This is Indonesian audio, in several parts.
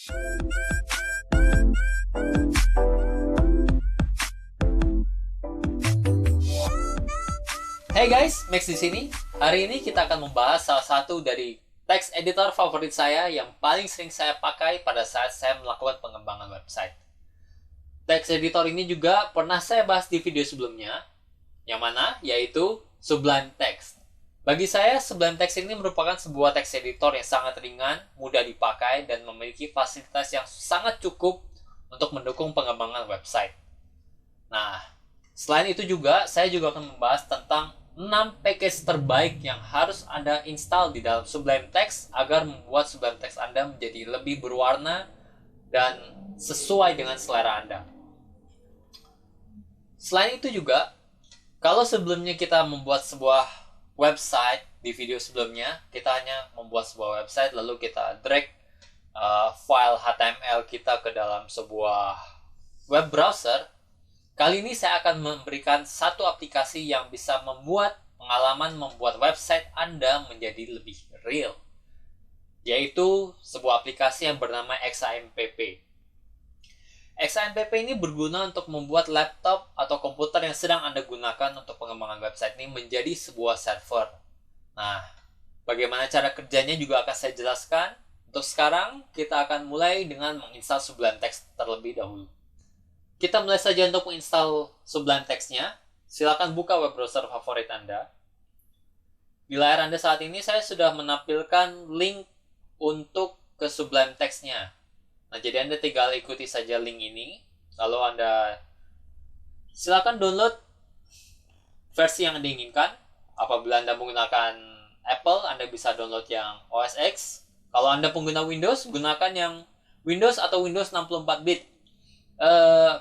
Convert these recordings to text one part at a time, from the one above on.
Hey guys, Max di sini. Hari ini kita akan membahas salah satu dari text editor favorit saya yang paling sering saya pakai pada saat saya melakukan pengembangan website. Text editor ini juga pernah saya bahas di video sebelumnya, yang mana yaitu Sublime Text. Bagi saya, Sublime Text ini merupakan sebuah text editor yang sangat ringan, mudah dipakai, dan memiliki fasilitas yang sangat cukup untuk mendukung pengembangan website. Nah, selain itu juga, saya juga akan membahas tentang 6 package terbaik yang harus Anda install di dalam Sublime Text agar membuat Sublime Text Anda menjadi lebih berwarna dan sesuai dengan selera Anda. Selain itu juga, kalau sebelumnya kita membuat sebuah website, di video sebelumnya kita hanya membuat sebuah website lalu kita drag file HTML kita ke dalam sebuah web browser. Kali ini saya akan memberikan satu aplikasi yang bisa membuat pengalaman membuat website Anda menjadi lebih real, yaitu sebuah aplikasi yang bernama XAMPP. XAMPP ini berguna untuk membuat laptop atau komputer yang sedang Anda gunakan untuk pengembangan website ini menjadi sebuah server. Nah, bagaimana cara kerjanya juga akan saya jelaskan. Untuk sekarang, kita akan mulai dengan menginstal Sublime Text terlebih dahulu. Kita mulai saja untuk menginstal Sublime Text-nya. Silakan buka web browser favorit Anda. Di layar Anda saat ini, saya sudah menampilkan link untuk ke Sublime Text-nya. Nah, jadi Anda tinggal ikuti saja link ini. Lalu Anda silakan download versi yang Anda inginkan. Apabila Anda menggunakan Apple, Anda bisa download yang OS X. Kalau Anda pengguna Windows, gunakan yang Windows atau Windows 64-bit.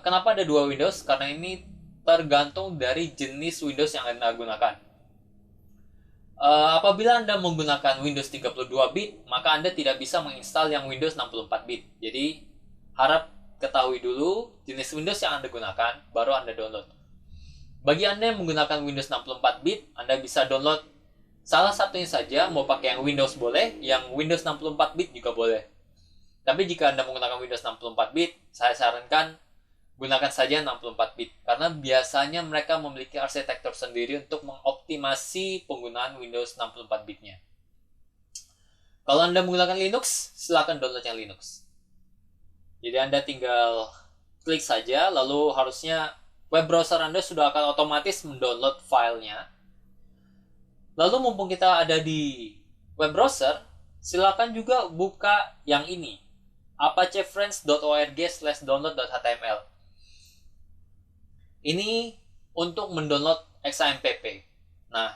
Kenapa ada dua Windows? Karena ini tergantung dari jenis Windows yang Anda gunakan. Apabila Anda menggunakan Windows 32-bit, maka Anda tidak bisa menginstal yang Windows 64-bit. Jadi, harap ketahui dulu jenis Windows yang Anda gunakan, baru Anda download. Bagi Anda yang menggunakan Windows 64-bit, Anda bisa download salah satunya saja, mau pakai yang Windows boleh, yang Windows 64-bit juga boleh. Tapi jika Anda menggunakan Windows 64-bit, saya sarankan gunakan saja 64-bit, karena biasanya mereka memiliki arsitektur sendiri untuk mengoptimasi penggunaan Windows 64-bitnya. Kalau Anda menggunakan Linux, silakan download yang Linux. Jadi Anda tinggal klik saja, lalu harusnya web browser Anda sudah akan otomatis mendownload filenya. Lalu mumpung kita ada di web browser, silakan juga buka yang ini, apachefriends.org/download.html. Ini untuk mendownload XAMPP. Nah,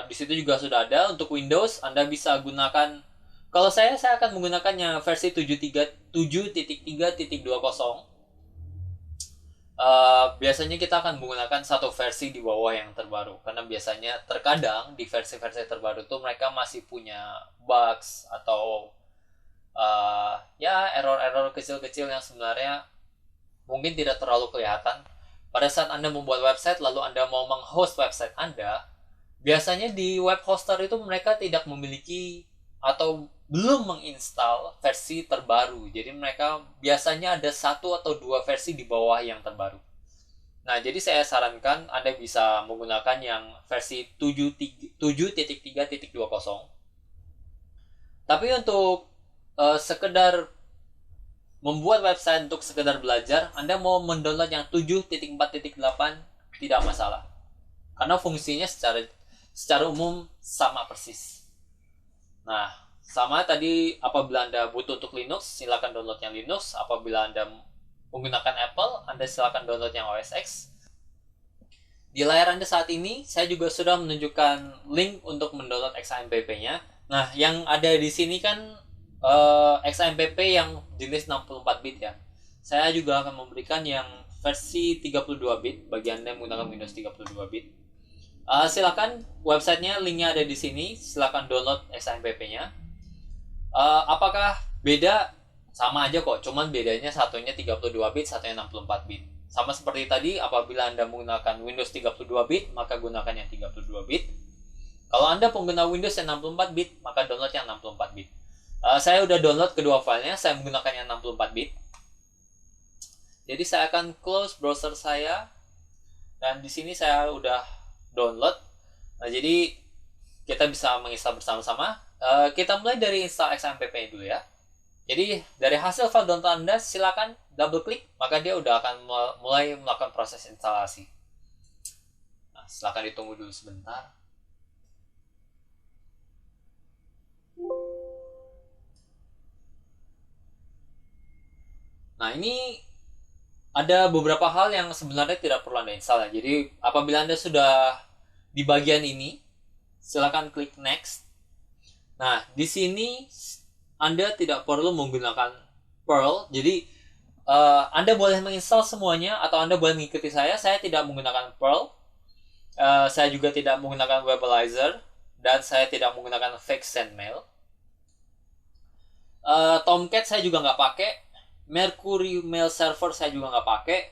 di situ juga sudah ada untuk Windows. Anda bisa gunakan. Kalau saya akan menggunakannya versi 7.3.20. Biasanya kita akan menggunakan satu versi di bawah yang terbaru, karena biasanya terkadang di versi-versi terbaru itu mereka masih punya bugs atau error-error kecil-kecil yang sebenarnya mungkin tidak terlalu kelihatan. Pada saat Anda membuat website, lalu Anda mau meng-host website Anda, biasanya di web hoster itu mereka tidak memiliki atau belum menginstal versi terbaru. Jadi mereka biasanya ada satu atau dua versi di bawah yang terbaru. Nah, jadi saya sarankan Anda bisa menggunakan yang versi 7.3.20. Tapi untuk sekedar membuat website untuk sekedar belajar, Anda mau mendownload yang 7.4.8 tidak masalah. Karena fungsinya secara umum sama persis. Nah, sama tadi apabila Anda butuh untuk Linux, silakan download yang Linux. Apabila Anda menggunakan Apple, Anda silakan download yang OS X. Di layar Anda saat ini, saya juga sudah menunjukkan link untuk mendownload XAMPP-nya. Nah, yang ada di sini kan XAMPP yang jenis 64-bit ya. Saya juga akan memberikan yang versi 32-bit bagi Anda yang menggunakan Windows 32-bit. Silakan websitenya, linknya ada di sini. Silakan download XAMPP-nya. Apakah beda? Sama aja kok, cuman bedanya satunya 32-bit, satunya 64-bit. Sama seperti tadi, apabila Anda menggunakan Windows 32-bit, maka gunakan yang 32-bit. Kalau Anda pengguna Windows yang 64-bit, maka download yang 64-bit. Saya udah download kedua filenya, saya menggunakannya 64 bit. Jadi saya akan close browser saya, dan di sini saya udah download. Nah, jadi kita bisa menginstal bersama-sama. Kita mulai dari install XAMPP dulu ya. Jadi dari hasil file download Anda, silakan double klik, maka dia udah akan mulai melakukan proses instalasi. Nah, silakan ditunggu dulu sebentar. Nah, ini ada beberapa hal yang sebenarnya tidak perlu Anda install ya. Jadi apabila Anda sudah di bagian ini, silakan klik next. Nah, di sini Anda tidak perlu menggunakan Perl. Jadi Anda boleh menginstal semuanya atau Anda boleh mengikuti saya. Saya tidak menggunakan Perl. Saya juga tidak menggunakan Webalizer, dan saya tidak menggunakan Fake Sendmail. Tomcat saya juga nggak pakai. Mercury Mail Server saya juga nggak pakai.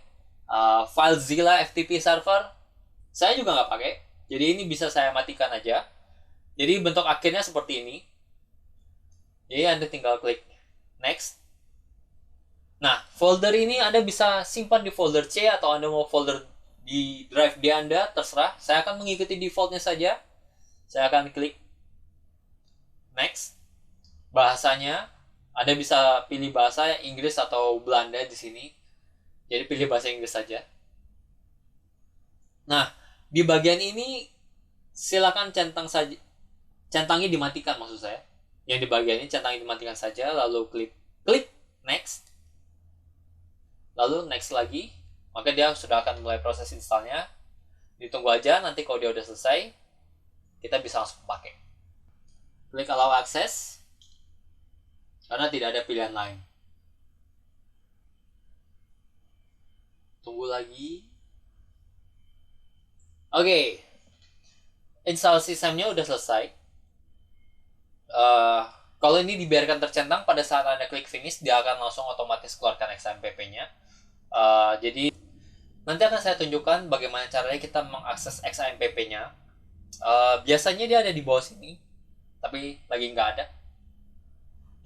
FileZilla FTP Server saya juga nggak pakai. Jadi ini bisa saya matikan aja. Jadi bentuk akhirnya seperti ini. Jadi Anda tinggal klik next. Nah, folder ini Anda bisa simpan di folder C atau Anda mau folder di drive D Anda, terserah. Saya akan mengikuti defaultnya saja. Saya akan klik next. Bahasanya Anda bisa pilih bahasa Inggris atau Belanda di sini. Jadi pilih bahasa Inggris saja. Nah, di bagian ini silakan centangnya dimatikan maksud saya. Yang di bagian ini centangnya dimatikan saja, lalu klik next. Lalu next lagi, maka dia sudah akan mulai proses installnya. Ditunggu aja, nanti kalau dia udah selesai, kita bisa langsung pakai. Klik allow access, karena tidak ada pilihan lain. Tunggu lagi. Oke. Install sistemnya udah selesai. Kalau ini dibiarkan tercentang, pada saat Anda klik finish, dia akan langsung otomatis keluarkan XAMPP-nya. Jadi nanti akan saya tunjukkan bagaimana caranya kita mengakses XAMPP-nya. Biasanya dia ada di bawah sini, tapi lagi nggak ada.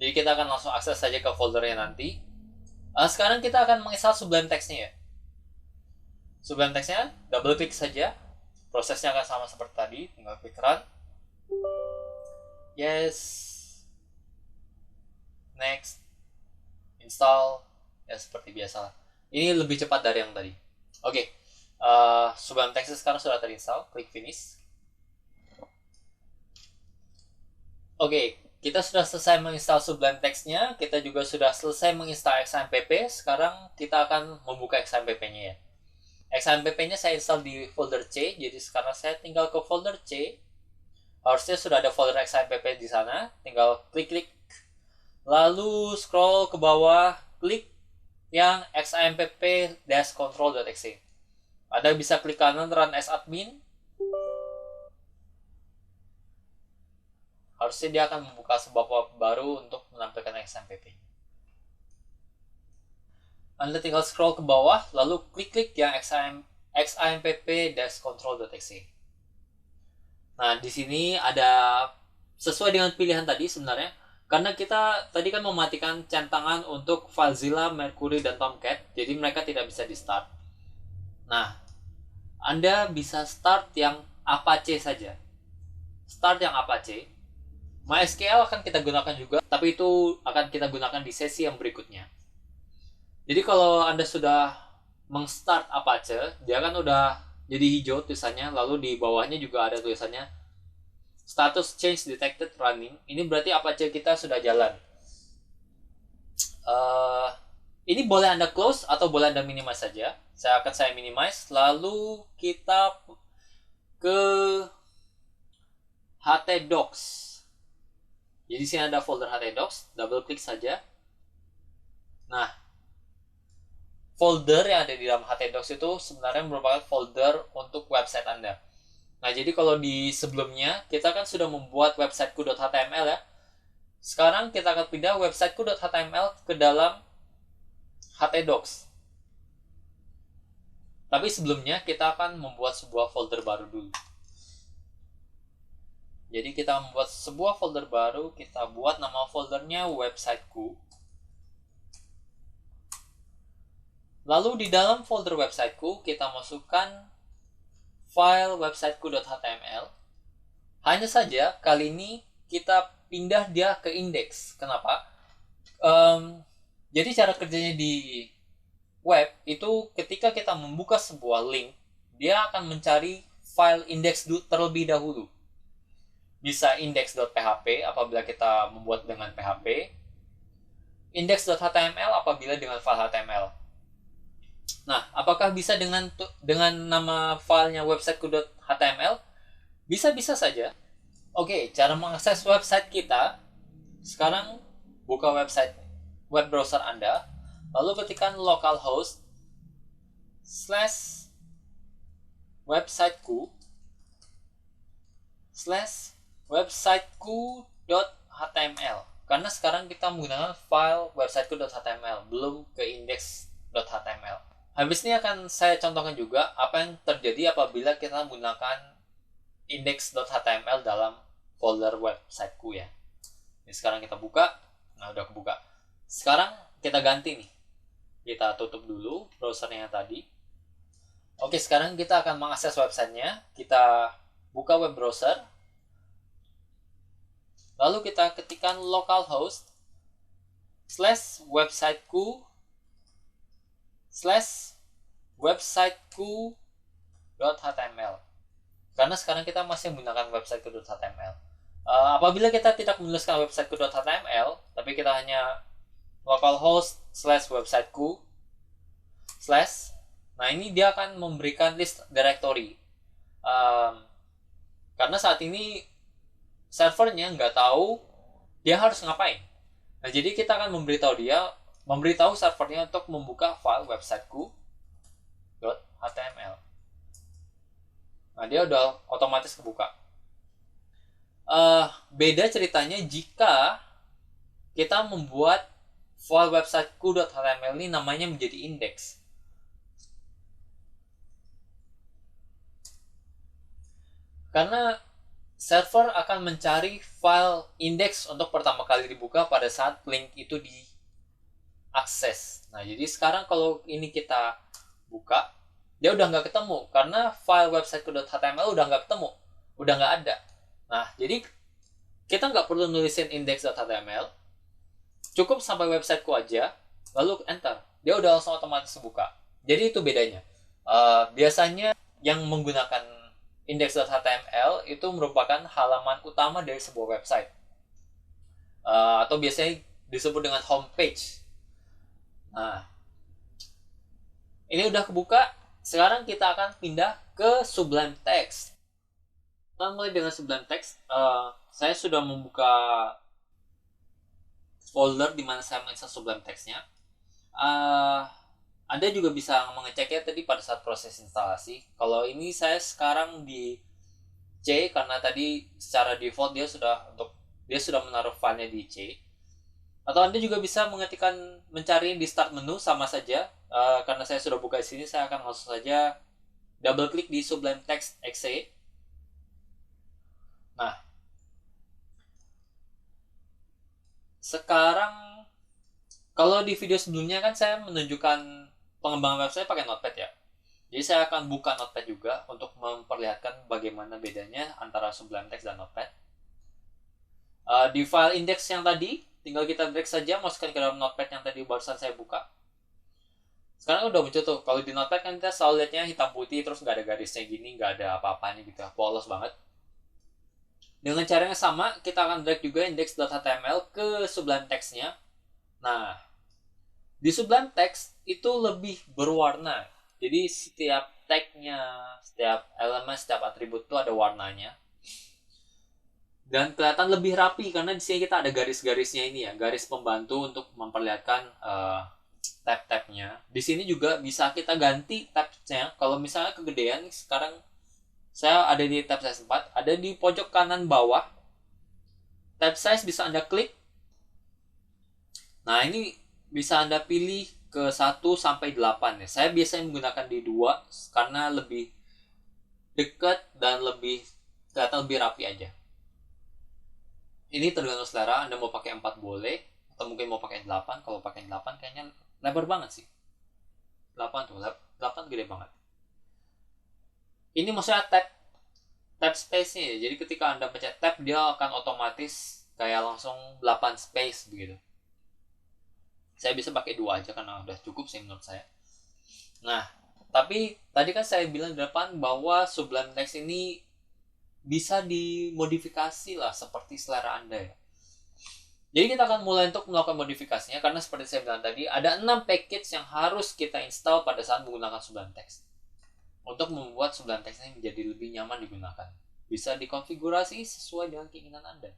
Jadi kita akan langsung akses saja ke foldernya nanti. Sekarang kita akan menginstal Sublime Text-nya ya. Sublime Text-nya double klik saja. Prosesnya akan sama seperti tadi, tinggal klik run. Yes. Next. Install. Ya seperti biasa. Ini lebih cepat dari yang tadi. Oke. Sublime Text sekarang sudah terinstall. Klik finish. Oke. Kita sudah selesai menginstal Sublime Text-nya. Kita juga sudah selesai menginstal XAMPP. Sekarang kita akan membuka XAMPP-nya ya. XAMPP-nya saya install di folder C. Jadi sekarang saya tinggal ke folder C. Harusnya sudah ada folder XAMPP di sana. Tinggal klik-klik. Lalu scroll ke bawah. Klik yang xampp-control.exe. Anda bisa klik kanan run as admin. Harusnya dia akan membuka sebuah pop baru untuk menampilkan XAMPP. Anda tinggal scroll ke bawah, lalu klik yang xampp-control.exe. Nah, di sini ada sesuai dengan pilihan tadi sebenarnya. Karena kita tadi kan mematikan centangan untuk FileZilla, Mercury, dan Tomcat. Jadi mereka tidak bisa di start. Nah, Anda bisa start yang Apache saja. Start yang Apache. MySQL akan kita gunakan juga, tapi itu akan kita gunakan di sesi yang berikutnya. Jadi kalau Anda sudah meng-start Apache, dia kan udah jadi hijau tulisannya, lalu di bawahnya juga ada tulisannya status change detected running. Ini berarti Apache kita sudah jalan. Ini boleh Anda close atau boleh Anda minimize saja. Saya minimize, lalu kita ke htdocs. Jadi sini ada folder htdocs, double klik saja. Nah, folder yang ada di dalam htdocs itu sebenarnya merupakan folder untuk website Anda. Nah, jadi kalau di sebelumnya kita kan sudah membuat websiteku.html ya. Sekarang kita akan pindah websiteku.html ke dalam htdocs. Tapi sebelumnya kita akan membuat sebuah folder baru dulu. Jadi kita membuat sebuah folder baru, kita buat nama foldernya websiteku. Lalu di dalam folder websiteku kita masukkan file websiteku.html. Hanya saja kali ini kita pindah dia ke index. Kenapa? Jadi cara kerjanya di web itu ketika kita membuka sebuah link, dia akan mencari file index terlebih dahulu. Bisa index.php apabila kita membuat dengan PHP, index.html apabila dengan file HTML. Nah, apakah bisa dengan nama filenya websiteku.html? Bisa-bisa saja. Oke, cara mengakses website kita. Sekarang buka website web browser Anda, lalu ketikkan localhost /websiteku/websiteku.html, karena sekarang kita menggunakan file websiteku.html, belum ke index.html. Habis ini akan saya contohkan juga apa yang terjadi apabila kita menggunakan index.html dalam folder websiteku ya. Jadi sekarang kita buka. Nah, udah kebuka. Sekarang kita ganti nih. Kita tutup dulu browsernya yang tadi. Oke, sekarang kita akan mengakses websitenya. Kita buka web browser. Lalu kita ketikkan localhost /websiteku/websiteku.html. Karena sekarang kita masih menggunakan websiteku.html. Apabila kita tidak menuliskan websiteku.html, tapi kita hanya localhost /websiteku/, nah ini dia akan memberikan list directory. Karena saat ini servernya nggak tahu dia harus ngapain. Nah, jadi kita akan memberitahu servernya untuk membuka file websiteku.html. Nah, dia udah otomatis kebuka. Beda ceritanya jika kita membuat file websiteku.html ini namanya menjadi index. Karena server akan mencari file index untuk pertama kali dibuka pada saat link itu diakses. Nah, jadi sekarang kalau ini kita buka, dia udah nggak ketemu karena file websiteku.html udah nggak ketemu, udah nggak ada. Nah, jadi kita nggak perlu nulisin index.html, cukup sampai websiteku aja, lalu enter, dia udah langsung otomatis buka. Jadi itu bedanya. Biasanya yang menggunakan index.html itu merupakan halaman utama dari sebuah website, atau biasanya disebut dengan homepage. Nah, ini udah kebuka. Sekarang kita akan pindah ke Sublime Text. Kita mulai dengan Sublime Text. Saya sudah membuka folder di mana saya menginstal Sublime Text-nya. Anda juga bisa mengeceknya tadi pada saat proses instalasi. Kalau ini saya sekarang di C karena tadi secara default dia sudah menaruh filenya di C. Atau Anda juga bisa mencari di start menu, sama saja. Karena saya sudah buka di sini, saya akan langsung saja double klik di Sublime Text exe. Nah, sekarang kalau di video sebelumnya kan saya menunjukkan pengembangan website pakai Notepad ya. Jadi saya akan buka Notepad juga untuk memperlihatkan bagaimana bedanya antara Sublime Text dan Notepad. Di file index yang tadi, tinggal kita drag saja masukkan ke dalam Notepad yang tadi barusan saya buka. Sekarang udah muncul tuh. Kalau di Notepad kan kita selalu lihatnya hitam putih, terus nggak ada garisnya gini, nggak ada apa-apanya gitu, polos banget. Dengan cara yang sama, kita akan drag juga index.html ke Sublime Text-nya. Nah, di Sublime Text itu lebih berwarna. Jadi setiap tag-nya, setiap elemen, setiap atribut itu ada warnanya. Dan kelihatan lebih rapi karena di sini kita ada garis-garisnya ini ya, garis pembantu untuk memperlihatkan tab-tabnya. Di sini juga bisa kita ganti tabnya. Kalau misalnya kegedean, sekarang saya ada di tab size 4, ada di pojok kanan bawah. Tab size bisa Anda klik. Nah, ini bisa Anda pilih ke 1 sampai 8 ya. Saya biasanya menggunakan di 2 karena lebih dekat dan kelihatan lebih rapi aja. Ini tergantung selera, Anda mau pakai 4 boleh, atau mungkin mau pakai 8. Kalau pakai 8 kayaknya lebar banget sih. 8 tuh, 8 gede banget. Ini maksudnya tab space-nya ya. Jadi ketika Anda pencet tab, dia akan otomatis kayak langsung 8 space begitu. Saya bisa pakai 2 aja karena udah cukup sih menurut saya. Nah, tapi tadi kan saya bilang di depan bahwa Sublime Text ini bisa dimodifikasi lah seperti selera Anda ya. Jadi kita akan mulai untuk melakukan modifikasinya karena seperti saya bilang tadi ada 6 package yang harus kita install pada saat menggunakan Sublime Text. Untuk membuat Sublime Text ini menjadi lebih nyaman digunakan. Bisa dikonfigurasi sesuai dengan keinginan Anda.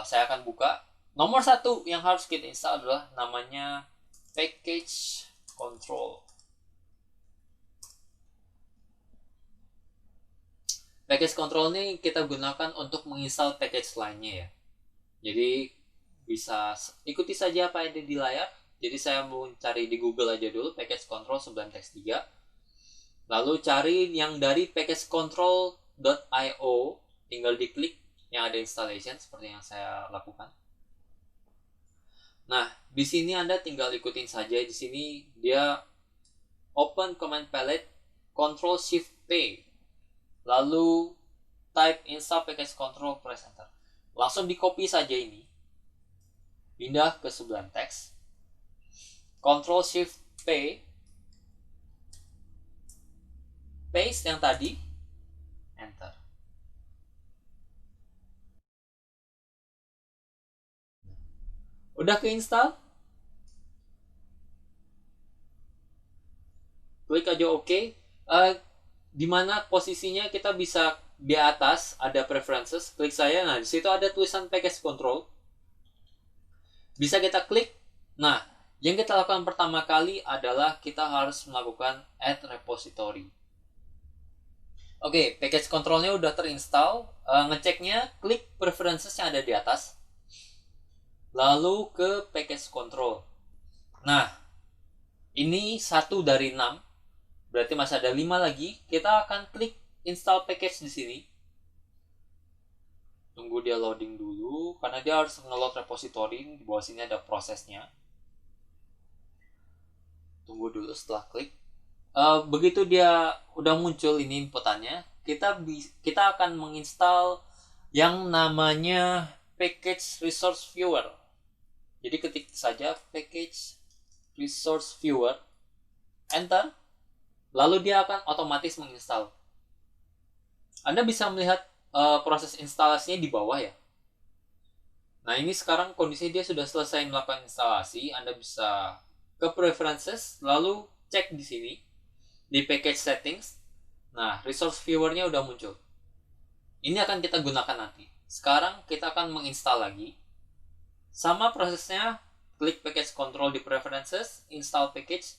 Saya akan buka. Nomor 1 yang harus kita install adalah namanya Package Control. Package Control ini kita gunakan untuk menginstal package lainnya ya. Jadi bisa ikuti saja apa yang ada di layar. Jadi saya mau cari di Google aja dulu Package Control Sublime Text 3. Lalu cari yang dari packagecontrol.io, tinggal diklik yang ada installation seperti yang saya lakukan. Nah, di sini Anda tinggal ikutin saja. Di sini dia open command palette, Ctrl Shift P. Lalu type install package control, press enter. Langsung di copy saja ini. Pindah ke Sublime Text. Ctrl Shift P. Paste yang tadi. Enter. Udah keinstall? Klik aja OK. Di mana posisinya kita bisa di atas ada preferences, klik saya. Nah, di situ ada tulisan package control. Bisa kita klik. Nah, yang kita lakukan pertama kali adalah kita harus melakukan add repository. Oke, package controlnya udah terinstall. Ngeceknya klik preferences yang ada di atas. Lalu ke package control. Nah, ini 1 dari 6. Berarti masih ada 5 lagi. Kita akan klik install package di sini. Tunggu dia loading dulu karena dia harus nge-load repository. Di bawah sini ada prosesnya. Tunggu dulu setelah klik. Begitu dia udah muncul ini inputannya, kita akan menginstal yang namanya package resource viewer. Jadi ketik saja package resource viewer, enter. Lalu dia akan otomatis menginstal. Anda bisa melihat proses instalasinya di bawah ya. Nah, ini sekarang kondisi dia sudah selesai melakukan instalasi. Anda bisa ke preferences, lalu cek di sini di package settings. Nah, resource viewer-nya udah muncul. Ini akan kita gunakan nanti. Sekarang kita akan menginstal lagi. Sama prosesnya, klik package control di preferences, install package.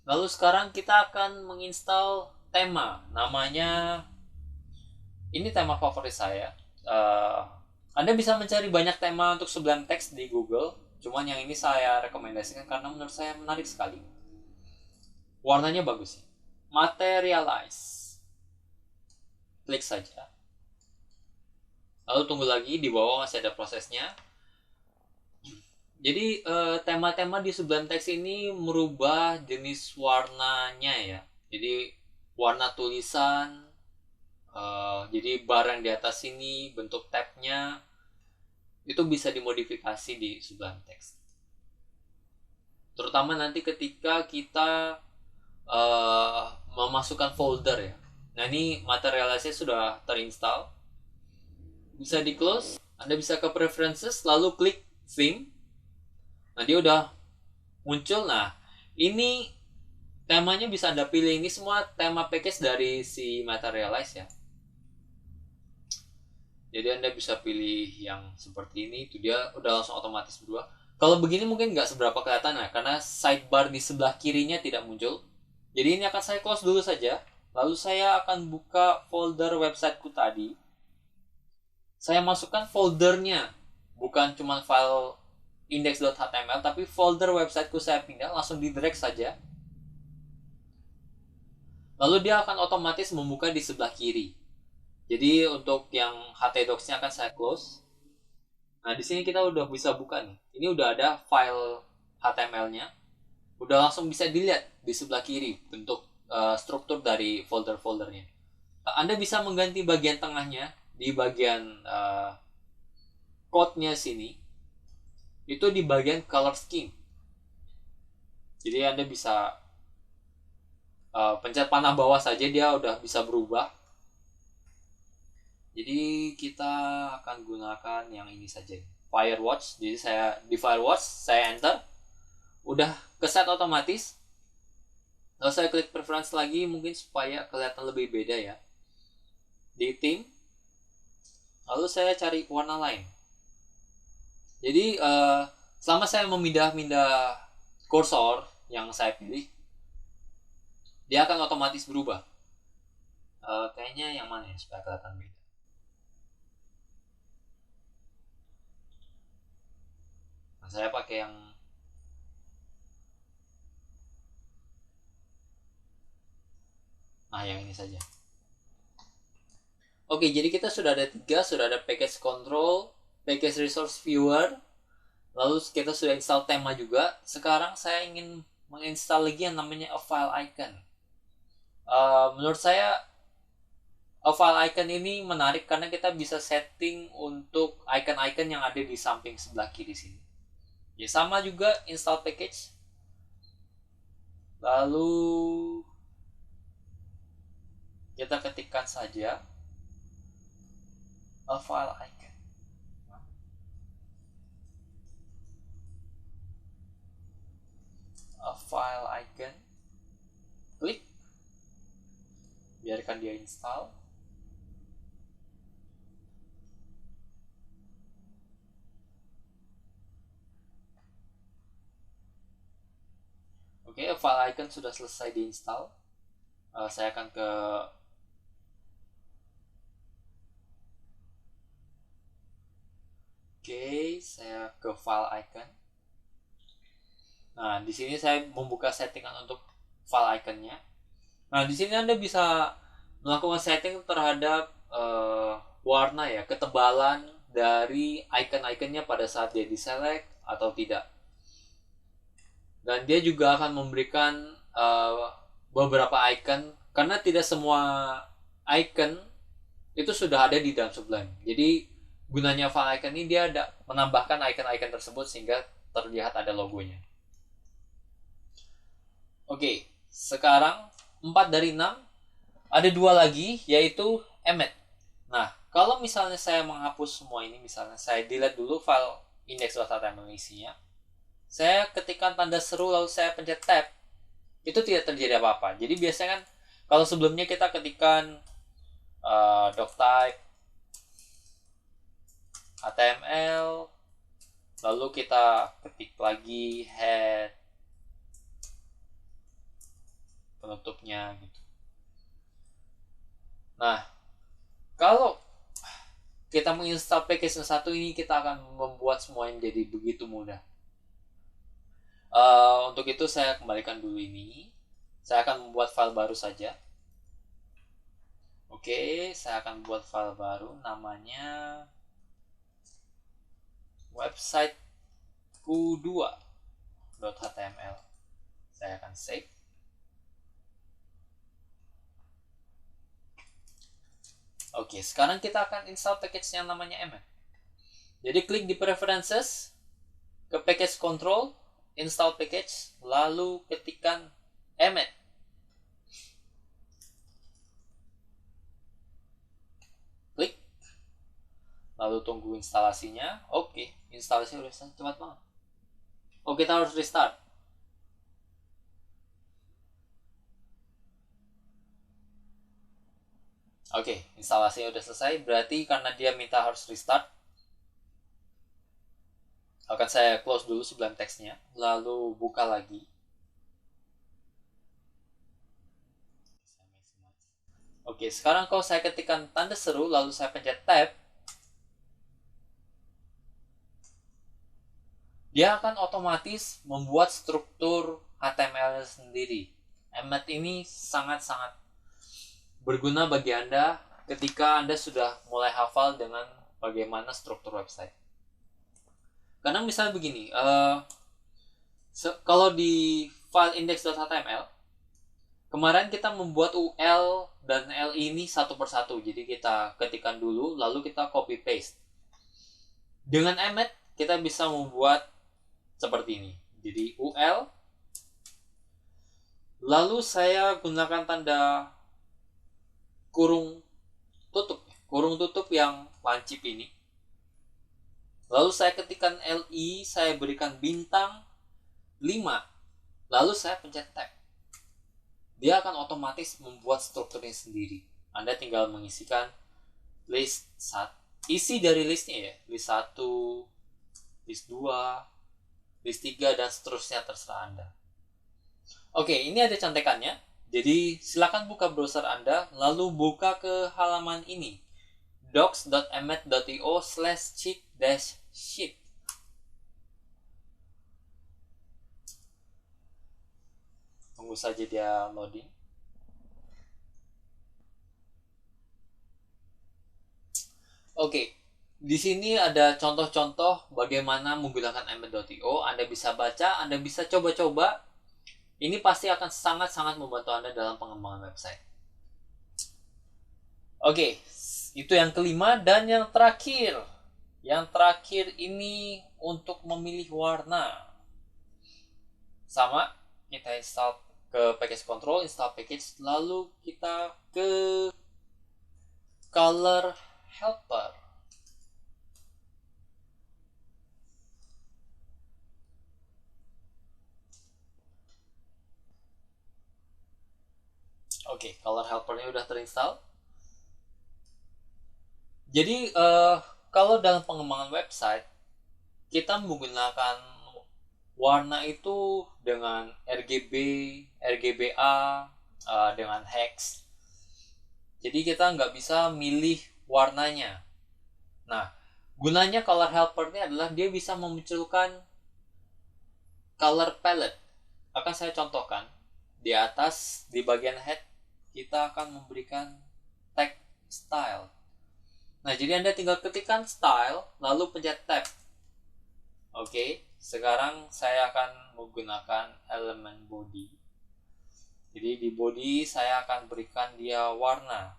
Lalu sekarang kita akan menginstal tema. Namanya, ini tema favorit saya. Anda bisa mencari banyak tema untuk Sublime Text di Google. Cuman yang ini saya rekomendasikan karena menurut saya menarik sekali. Warnanya bagus sih. Materialize. Klik saja. Lalu tunggu lagi, di bawah masih ada prosesnya. Jadi tema-tema di Sublime Text ini merubah jenis warnanya ya. Jadi warna tulisan, jadi barang di atas sini, bentuk tabnya itu bisa dimodifikasi di Sublime Text. Terutama nanti ketika kita memasukkan folder ya. Nah, ini materialisasi sudah terinstall. Bisa di close. Anda bisa ke preferences lalu klik theme. Nah, dia udah muncul. Nah, ini temanya bisa Anda pilih. Ini semua tema package dari si Materialize ya. Jadi Anda bisa pilih yang seperti ini. Itu dia udah langsung otomatis berubah. Kalau begini mungkin nggak seberapa kelihatan ya, karena sidebar di sebelah kirinya tidak muncul. Jadi ini akan saya close dulu saja. Lalu saya akan buka folder websiteku tadi. Saya masukkan foldernya. Bukan cuma file index.html, tapi folder websiteku saya pindah, langsung di drag saja. Lalu dia akan otomatis membuka di sebelah kiri. Jadi untuk yang htdocs-nya akan saya close. Nah, di sini kita udah bisa buka nih. Ini udah ada file HTML-nya. Udah langsung bisa dilihat di sebelah kiri bentuk struktur dari folder-foldernya. Anda bisa mengganti bagian tengahnya di bagian code-nya sini. Itu di bagian color scheme. Jadi Anda bisa pencet panah bawah saja, dia udah bisa berubah. Jadi kita akan gunakan yang ini saja, Firewatch. Jadi saya di Firewatch, saya enter, udah keset otomatis. Lalu saya klik preference lagi, mungkin supaya kelihatan lebih beda ya. Di theme, lalu saya cari warna lain. Jadi selama saya memindah-mindah kursor yang saya pilih, dia akan otomatis berubah. Kayaknya yang mana ya supaya kelihatan beda. Nah, saya pakai yang yang ini saja. Oke, jadi kita sudah ada 3, sudah ada package control, package resource viewer, lalu kita sudah install tema juga. Sekarang saya ingin menginstal lagi yang namanya a file icon. Menurut saya a file icon ini menarik karena kita bisa setting untuk icon-icon yang ada di samping sebelah kiri sini. Ya, sama juga install package. Lalu kita ketikkan saja a file icon. A file icon. Klik. Biarkan dia install. Oke, file icon sudah selesai diinstal. Saya akan ke saya ke file icon. Nah, di sini saya membuka settingan untuk file iconnya. Nah, di sini Anda bisa melakukan setting terhadap warna ya, ketebalan dari icon-iconnya pada saat dia diselect atau tidak. Dan dia juga akan memberikan beberapa icon, karena tidak semua icon itu sudah ada di dalam Sublime. Jadi gunanya file icon ini dia ada menambahkan icon-icon tersebut sehingga terlihat ada logonya. Oke, sekarang 4 dari 6 ada 2 lagi, yaitu emmet. Nah, kalau misalnya saya menghapus semua ini, misalnya saya delete dulu file index.html isinya, saya ketikkan tanda seru lalu saya pencet tab, itu tidak terjadi apa-apa. Jadi biasanya kan kalau sebelumnya kita ketikkan doctype HTML, lalu kita ketik lagi head penutupnya gitu. Nah, kalau kita menginstal package yang satu ini, kita akan membuat semuanya menjadi begitu mudah. Untuk itu saya kembalikan dulu ini. Saya akan membuat file baru saja. Oke, saya akan buat file baru, namanya websiteku2.html. Saya akan save. Oke, sekarang kita akan install package yang namanya emmet. Jadi klik di preferences, ke package control, install package, lalu ketikkan emmet. Klik, lalu tunggu instalasinya. Oke, instalasi udah cepat banget. Oke, kita harus restart. Oke, instalasinya udah selesai. Berarti karena dia minta harus restart, akan saya close dulu Sublime Text-nya, lalu buka lagi. Oke, sekarang kalau saya ketikkan tanda seru, lalu saya pencet tab, dia akan otomatis membuat struktur HTML sendiri. Emmet ini sangat-sangat berguna bagi Anda ketika Anda sudah mulai hafal dengan bagaimana struktur website. Karena misalnya begini, kalau di file index.html, kemarin kita membuat UL dan LI ini satu persatu. Jadi kita ketikkan dulu, lalu kita copy paste. Dengan Emmet, kita bisa membuat seperti ini. Jadi UL, lalu saya gunakan tanda kurung tutup yang lancip ini. Lalu saya ketikkan LI, saya berikan bintang 5, lalu saya pencet tab. Dia akan otomatis membuat strukturnya sendiri. Anda tinggal mengisikan list 1, isi dari listnya ya, list 1, list 2, list 3, dan seterusnya, terserah Anda. Oke, ini ada contekannya. Jadi silakan buka browser Anda, lalu buka ke halaman ini, docs.emmet.io/cheat-sheet. Tunggu saja dia loading. Oke, di sini ada contoh-contoh bagaimana menggunakan emmet.io. Anda bisa baca, Anda bisa coba-coba. Ini pasti akan sangat-sangat membantu Anda dalam pengembangan website. Oke, itu yang kelima. Dan yang terakhir. Yang terakhir ini untuk memilih warna. Sama, kita install ke package control, install package, lalu kita ke color helper. Oke, color helpernya udah terinstall. Jadi kalau dalam pengembangan website kita menggunakan warna itu dengan RGB, RGBA, dengan hex. Jadi kita nggak bisa milih warnanya. Nah, gunanya color helper ini adalah dia bisa memunculkan color palette. Akan saya contohkan. Di atas, di bagian head, kita akan memberikan tag style. Nah, jadi Anda tinggal ketikkan style, lalu pencet tab. Oke, sekarang saya akan menggunakan elemen body. Jadi di body saya akan berikan dia warna.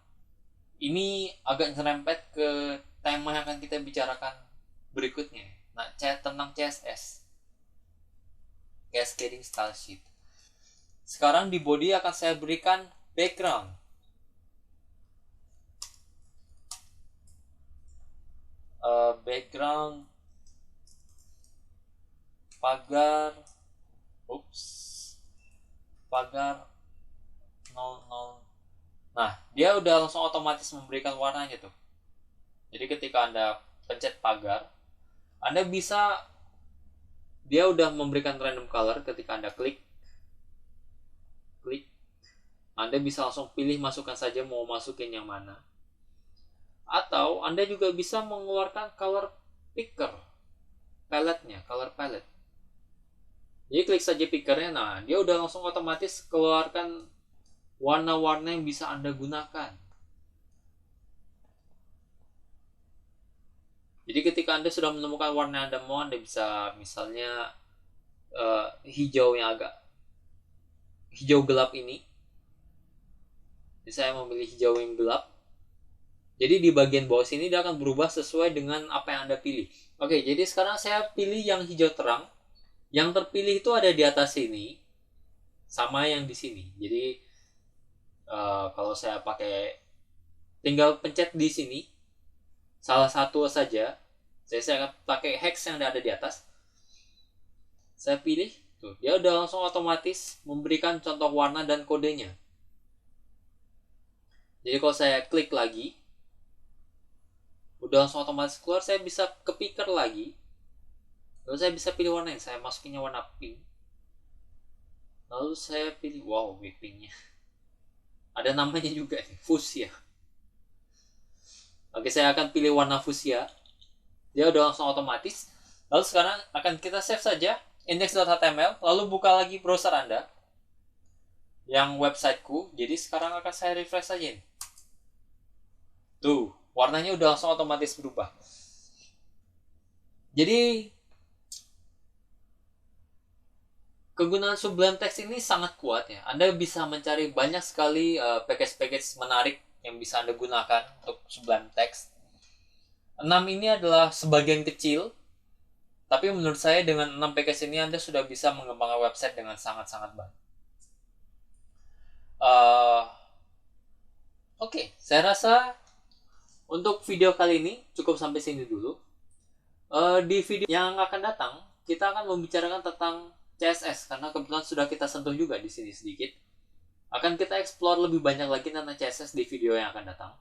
Ini agak nyerempet ke tema yang akan kita bicarakan berikutnya. Nah, tentang CSS, Cascading Style Sheet. Sekarang di body akan saya berikan background. Background pagar 00. Nah, dia udah langsung otomatis memberikan warnanya tuh. Jadi ketika Anda pencet pagar, Anda bisa, dia udah memberikan random color. Ketika Anda klik, Anda bisa langsung pilih, masukkan saja mau masukin yang mana. Atau Anda juga bisa mengeluarkan color picker, color palette. Jadi klik saja pickernya, nah dia udah langsung otomatis keluarkan warna-warna yang bisa Anda gunakan. Jadi ketika Anda sudah menemukan warna yang Anda mau, Anda bisa misalnya hijau yang agak hijau gelap ini. Jadi saya memilih hijau yang gelap. Jadi di bagian bawah sini dia akan berubah sesuai dengan apa yang Anda pilih. Oke, jadi sekarang saya pilih yang hijau terang. Yang terpilih itu ada di atas sini, sama yang di sini. Jadi kalau saya pakai, tinggal pencet di sini, salah satu saja. Saya akan pakai hex yang ada di atas. Saya pilih, tuh dia udah langsung otomatis memberikan contoh warna dan kodenya. Jadi kalau saya klik lagi, udah langsung otomatis keluar. Saya bisa ke picker lagi, lalu saya bisa pilih warna yang saya masukinnya warna pink. Lalu saya pilih, wow, pinknya ada namanya juga nih, fuchsia. Oke, saya akan pilih warna fuchsia. Dia udah langsung otomatis. Lalu sekarang akan kita save saja index.html, lalu buka lagi browser Anda yang websiteku. Jadi sekarang akan saya refresh saja nih. Tuh, warnanya udah langsung otomatis berubah. Jadi kegunaan Sublime Text ini sangat kuat ya. Anda bisa mencari banyak sekali package-package menarik yang bisa Anda gunakan untuk Sublime Text. 6 ini adalah sebagian kecil, tapi menurut saya dengan 6 package ini Anda sudah bisa mengembangkan website dengan sangat-sangat baik. Oke, saya rasa untuk video kali ini cukup sampai sini dulu. Di video yang akan datang, kita akan membicarakan tentang CSS karena kebetulan sudah kita sentuh juga di sini sedikit. Akan kita explore lebih banyak lagi tentang CSS di video yang akan datang.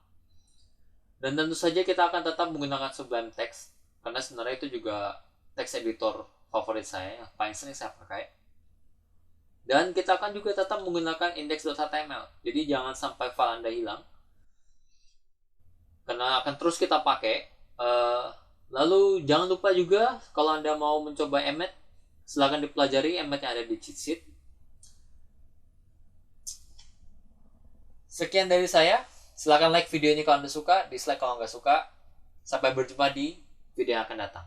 Dan tentu saja kita akan tetap menggunakan Sublime Text karena sebenarnya itu juga text editor favorit saya yang paling sering saya pakai. Dan kita akan juga tetap menggunakan index.html. Jadi jangan sampai file Anda hilang. Karena akan terus kita pakai. Lalu jangan lupa juga kalau Anda mau mencoba Emmet, silahkan dipelajari Emmet yang ada di cheat sheet. Sekian dari saya. Silahkan like video ini kalau Anda suka, dislike kalau nggak suka. Sampai berjumpa di video yang akan datang.